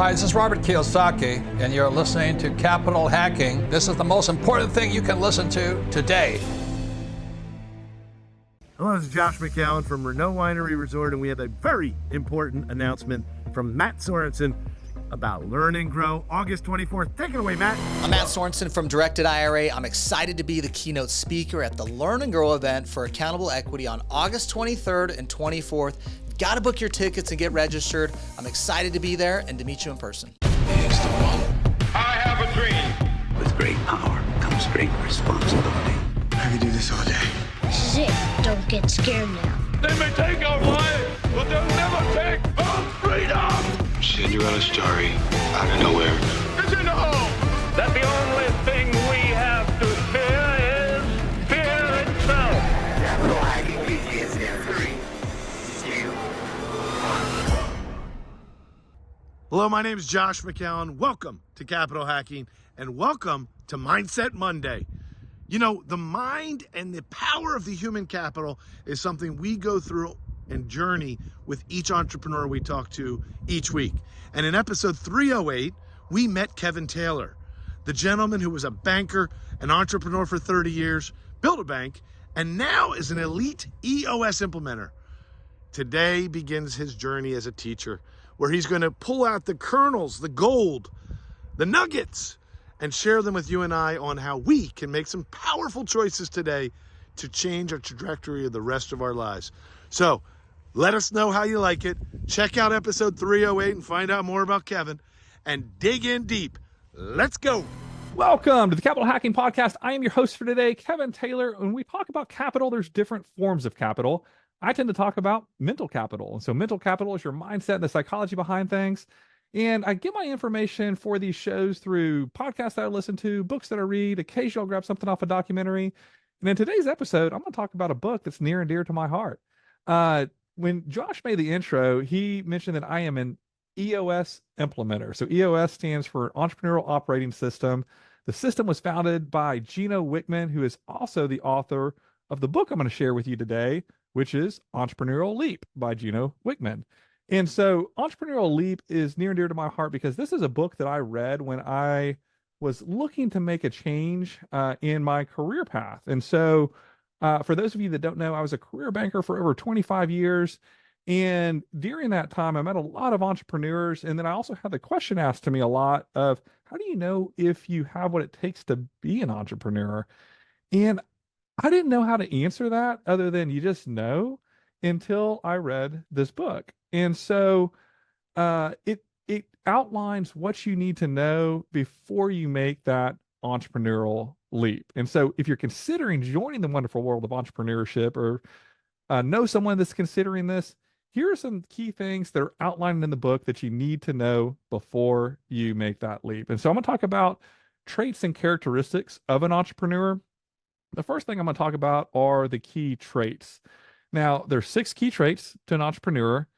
Hi, this is Robert Kiyosaki, and you're listening to Capital Hacking. This is the most important thing you can listen to today. Hello, this is Josh McCown from Renault Winery Resort, and we have a very important announcement from Matt Sorensen about Learn and Grow, August 24th. Take it away, Matt. I'm Matt Sorensen from Directed IRA. I'm excited to be the keynote speaker at the Learn and Grow event for Accountable Equity on August 23rd and 24th. Got to book your tickets and get registered. I'm excited to be there and to meet you in person. Here's the one. I have a dream. With great power comes great responsibility. I could do this all day. This is it. Don't get scared now. They may take our life, but they'll never take our freedom. Cinderella story out of nowhere. It's in the hole. That the only thing we have to fear is fear itself. Capital Hacking begins in 3, 2, 1. Hello, my name is Josh McCown. Welcome to Capital Hacking, and welcome to Mindset Monday. You know, the mind and the power of the human capital is something we go through and journey with each entrepreneur we talk to each week. And in episode 308, we met Kevin Taylor, the gentleman who was a banker, an entrepreneur for 30 years, built a bank, and now is an elite EOS implementer. Today begins his journey as a teacher, where he's going to pull out the kernels, the gold, the nuggets, and share them with you and I on how we can make some powerful choices today to change our trajectory of the rest of our lives. So let us know how you like it. Check out episode 308 and find out more about Kevin and dig in deep. Let's go. Welcome to the Capital Hacking Podcast. I am your host for today, Kevin Taylor. When we talk about capital, there's different forms of capital. I tend to talk about mental capital. And so mental capital is your mindset and the psychology behind things. And I get my information for these shows through podcasts that I listen to, books that I read. Occasionally I'll grab something off a documentary. And in today's episode, I'm going to talk about a book that's near and dear to my heart. When Josh made the intro, he mentioned that I am an EOS implementer. So EOS stands for Entrepreneurial Operating System. The system was founded by Geno Wickman, who is also the author of the book I'm going to share with you today, which is Entrepreneurial Leap by Geno Wickman. And so Entrepreneurial Leap is near and dear to my heart because this is a book that I read when I was looking to make a change in my career path. And so for those of you that don't know, I was a career banker for over 25 years. And during that time, I met a lot of entrepreneurs. And then I also had the question asked to me a lot of, how do you know if you have what it takes to be an entrepreneur? And I didn't know how to answer that other than you just know until I read this book. And so it outlines what you need to know before you make that entrepreneurial leap. And so if you're considering joining the wonderful world of entrepreneurship or know someone that's considering this, here are some key things that are outlined in the book that you need to know before you make that leap. And so I'm going to talk about traits and characteristics of an entrepreneur. The first thing I'm going to talk about are the key traits. Now, there's 6 key traits to an entrepreneur.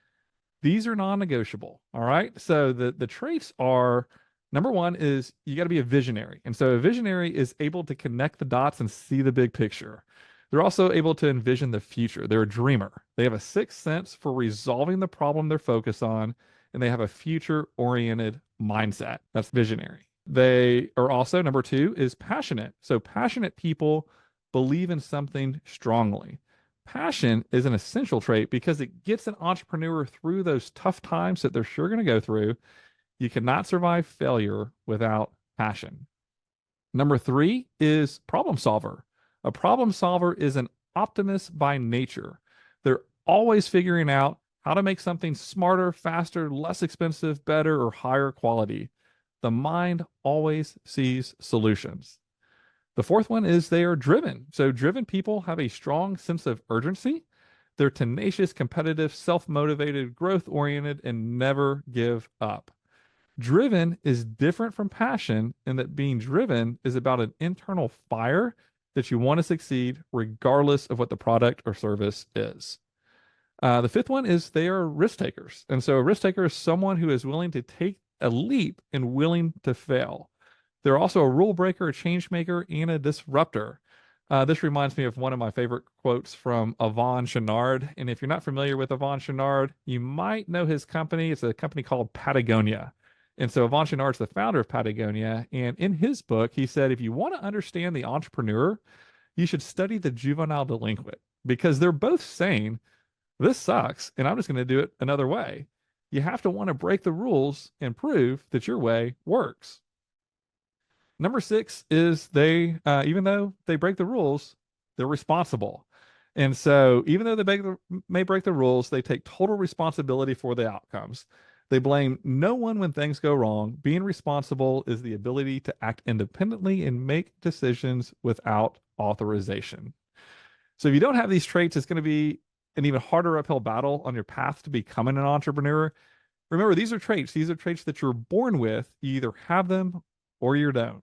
These are non-negotiable. All right. So the traits are, number one is you got to be a visionary. And so a visionary is able to connect the dots and see the big picture. They're also able to envision the future. They're a dreamer. They have a sixth sense for resolving the problem they're focused on, and they have a future-oriented mindset. That's visionary. They are also, number 2 is passionate. So passionate people believe in something strongly. Passion is an essential trait because it gets an entrepreneur through those tough times that they're sure going to go through. You cannot survive failure without passion. Number 3 is problem solver. A problem solver is an optimist by nature. They're always figuring out how to make something smarter, faster, less expensive, better, or higher quality. The mind always sees solutions. The 4th one is they are driven. So driven people have a strong sense of urgency. They're tenacious, competitive, self-motivated, growth-oriented, and never give up. Driven is different from passion in that being driven is about an internal fire that you want to succeed regardless of what the product or service is. The 5th one is they are risk takers. And so a risk taker is someone who is willing to take a leap and willing to fail. They're also a rule breaker, a change maker, and a disruptor. This reminds me of one of my favorite quotes from Yvon Chouinard. And if you're not familiar with Yvon Chouinard, you might know his company. It's a company called Patagonia. And so Yvon Chouinard's the founder of Patagonia. And in his book, he said, if you want to understand the entrepreneur, you should study the juvenile delinquent, because they're both saying, this sucks, and I'm just going to do it another way. You have to want to break the rules and prove that your way works. Number 6 is they, even though they break the rules, they're responsible. And so even though they may break the rules, they take total responsibility for the outcomes. They blame no one when things go wrong. Being responsible is the ability to act independently and make decisions without authorization. So if you don't have these traits, it's going to be an even harder uphill battle on your path to becoming an entrepreneur. Remember, these are traits. These are traits that you're born with. You either have them or you don't.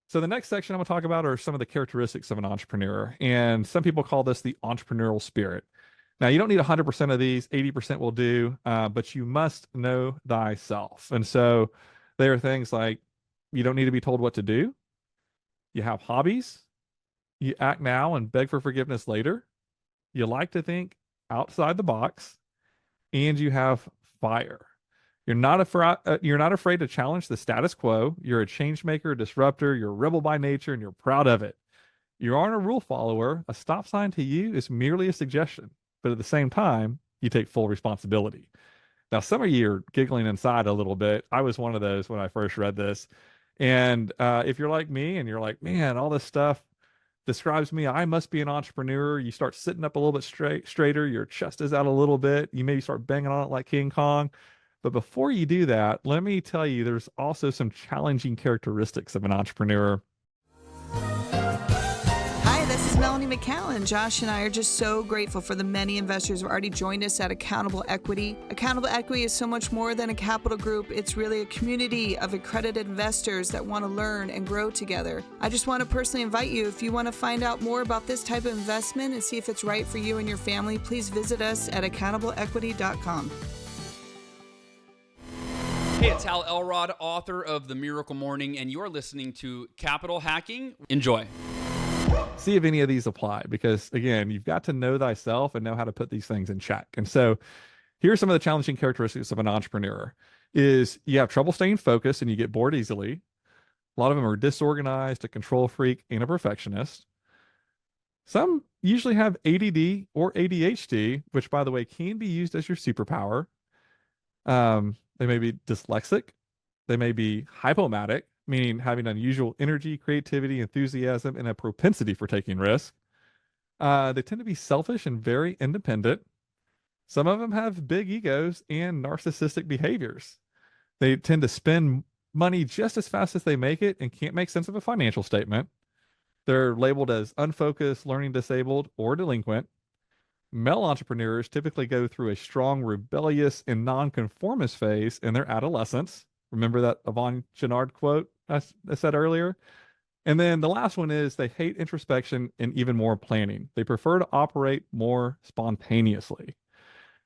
So the next section I'm going to talk about are some of the characteristics of an entrepreneur. And some people call this the entrepreneurial spirit. Now, you don't need 100% of these. 80% will do, but you must know thyself. And so there are things like you don't need to be told what to do. You have hobbies. You act now and beg for forgiveness later. You like to think outside the box, and you have fire. You're not afraid to challenge the status quo. You're a change maker, a disruptor. You're a rebel by nature, and you're proud of it. You aren't a rule follower. A stop sign to you is merely a suggestion, but at the same time, you take full responsibility. Now, some of you are giggling inside a little bit. I was one of those when I first read this. And if you're like me and you're like, man, all this stuff describes me, I must be an entrepreneur. You start sitting up a little bit straighter. Your chest is out a little bit. You maybe start banging on it like King Kong. But before you do that, let me tell you, there's also some challenging characteristics of an entrepreneur. Hi, this is Melanie McCallan. Josh and I are just so grateful for the many investors who already joined us at Accountable Equity. Accountable Equity is so much more than a capital group. It's really a community of accredited investors that want to learn and grow together. I just want to personally invite you, if you want to find out more about this type of investment and see if it's right for you and your family, please visit us at accountableequity.com. Hey, it's Hal Elrod, author of The Miracle Morning, and you're listening to Capital Hacking. Enjoy. See if any of these apply, because again, you've got to know thyself and know how to put these things in check. And so here are some of the challenging characteristics of an entrepreneur. Is you have trouble staying focused and you get bored easily. A lot of them are disorganized, a control freak, and a perfectionist. Some usually have ADD or ADHD, which, by the way, can be used as your superpower. They may be dyslexic. They may be hypomatic, meaning having unusual energy, creativity, enthusiasm, and a propensity for taking risks. They tend to be selfish and very independent. Some of them have big egos and narcissistic behaviors. They tend to spend money just as fast as they make it and can't make sense of a financial statement. They're labeled as unfocused, learning disabled, or delinquent. Male entrepreneurs typically go through a strong rebellious and nonconformist phase in their adolescence. Remember that Yvon Chouinard quote I said earlier? And then the last one is they hate introspection and even more planning. They prefer to operate more spontaneously.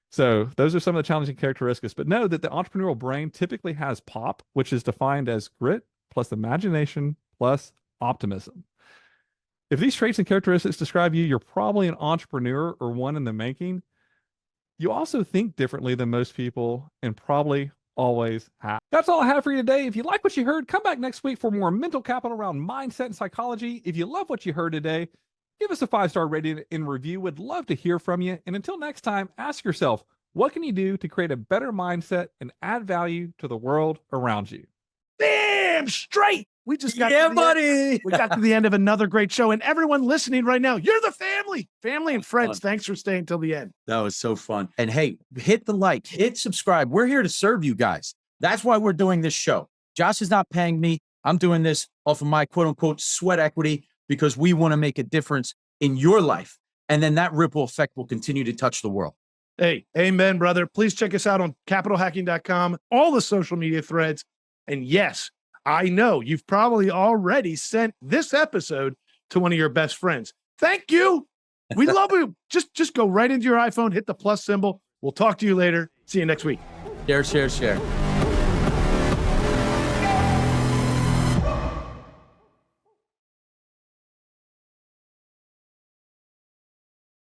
So those are some of the challenging characteristics. But know that the entrepreneurial brain typically has POP, which is defined as grit plus imagination plus optimism. If these traits and characteristics describe you, you're probably an entrepreneur or one in the making. You also think differently than most people and probably always have. That's all I have for you today. If you like what you heard, come back next week for more mental capital around mindset and psychology. If you love what you heard today, give us a 5-star rating and review. Would love to hear from you. And until next time, ask yourself, what can you do to create a better mindset and add value to the world around you? Damn straight. We just got buddy. We got to the end of another great show. And everyone listening right now, you're the family and friends. Thanks for staying till the end. That was so fun. And hey, hit the like, hit subscribe. We're here to serve you guys. That's why we're doing this show. Josh is not paying me. I'm doing this off of my quote unquote sweat equity because we want to make a difference in your life. And then that ripple effect will continue to touch the world. Hey, amen, brother. Please check us out on capitalhacking.com, all the social media threads. And yes, I know you've probably already sent this episode to one of your best friends. Thank you. We love you. Just go right into your iPhone, hit the plus symbol. We'll talk to you later. See you next week. Share.